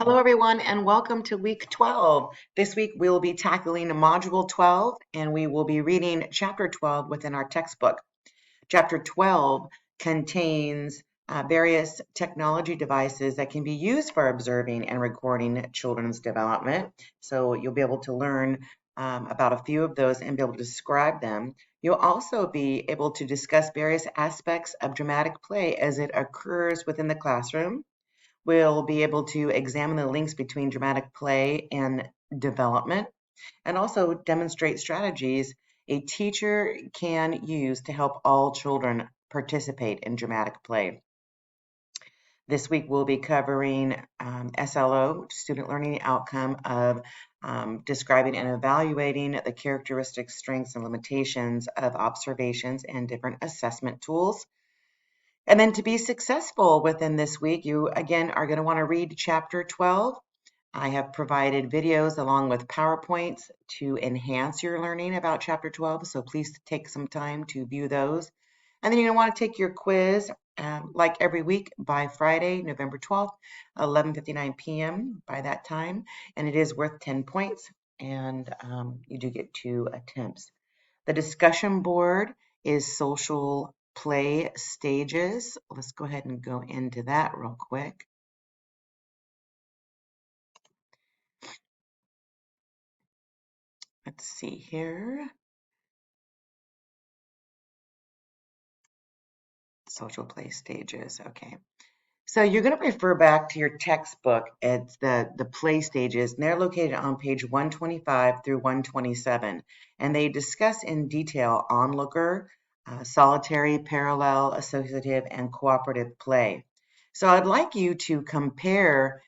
Hello, everyone, and welcome to week 12. This week, we will be tackling module 12, and we will be reading chapter 12 within our textbook. Chapter 12 contains various technology devices that can be used for observing and recording children's development. So you'll be able to learn about a few of those and be able to describe them. You'll also be able to discuss various aspects of dramatic play as it occurs within the classroom. We'll be able to examine the links between dramatic play and development, and also demonstrate strategies a teacher can use to help all children participate in dramatic play. This week we'll be covering SLO, student learning outcome of describing and evaluating the characteristics, strengths, and limitations of observations and different assessment tools. And then to be successful within this week, you again are going to want to read chapter 12. I have provided videos along with PowerPoints to enhance your learning about chapter 12, so please take some time to view those. And then you're going to want to take your quiz like every week by Friday, November 12th, 11:59 p.m. by that time, and it is worth 10 points, and you do get 2 attempts. The discussion board is social play stages. Let's go ahead and go into that real quick. Let's see here. Social play stages. Okay. So you're going to refer back to your textbook. It's the play stages, and they're located on page 125 through 127. And they discuss in detail onlooker, solitary, parallel, associative, and cooperative play. So I'd like you to compare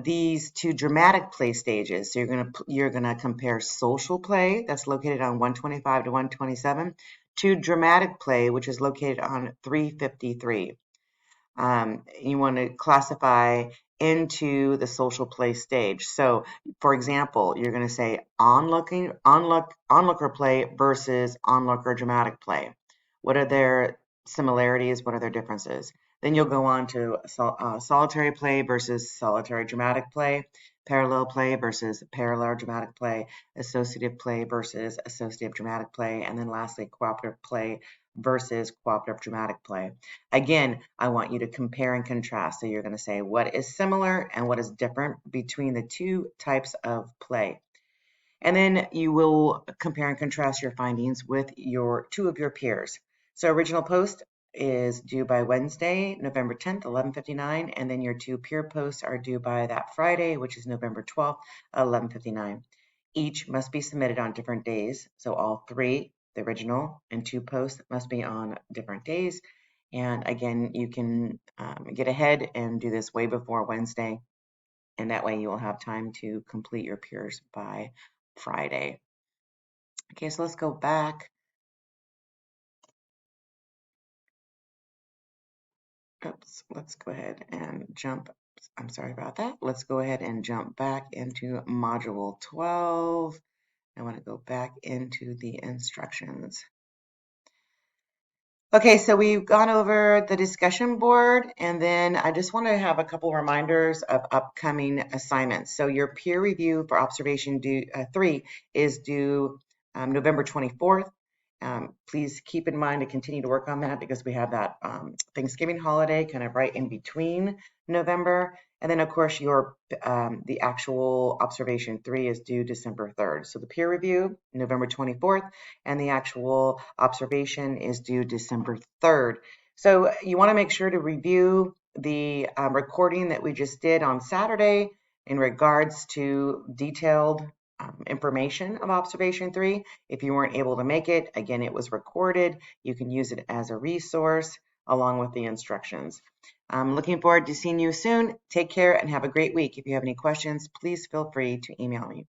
these two dramatic play stages. So you're gonna compare social play, that's located on 125 to 127, to dramatic play, which is located on 353. You want to classify into the social play stage. So, for example, you're going to say onlooker play versus onlooker dramatic play. What are their similarities? What are their differences? Then you'll go on to solitary play versus solitary dramatic play, parallel play versus parallel dramatic play, associative play versus associative dramatic play, and then lastly, cooperative play versus cooperative dramatic play. Again, I want you to compare and contrast. So you're going to say what is similar and what is different between the two types of play. And then you will compare and contrast your findings with two of your peers. So original post is due by Wednesday, November 10th, 11:59, and then your 2 peer posts are due by that Friday, which is November 12th, 11:59. Each must be submitted on different days. So all 3, the original and 2 posts, must be on different days. And again, you can get ahead and do this way before Wednesday, and that way you will have time to complete your peers by Friday. Okay, so let's go back. Oops, let's go ahead and jump. I'm sorry about that. Let's go ahead and jump back into module 12. I want to go back into the instructions. Okay, so we've gone over the discussion board, and then I just want to have a couple reminders of upcoming assignments. So your peer review for observation 3 is due November 24th. Please keep in mind to continue to work on that because we have that Thanksgiving holiday kind of right in between November. And then, of course, the actual observation 3 is due December 3rd. So the peer review, November 24th, and the actual observation is due December 3rd. So you want to make sure to review the recording that we just did on Saturday in regards to detailed information of observation 3. If you weren't able to make it, again, it was recorded. You can use it as a resource along with the instructions. I'm looking forward to seeing you soon. Take care and have a great week. If you have any questions, please feel free to email me.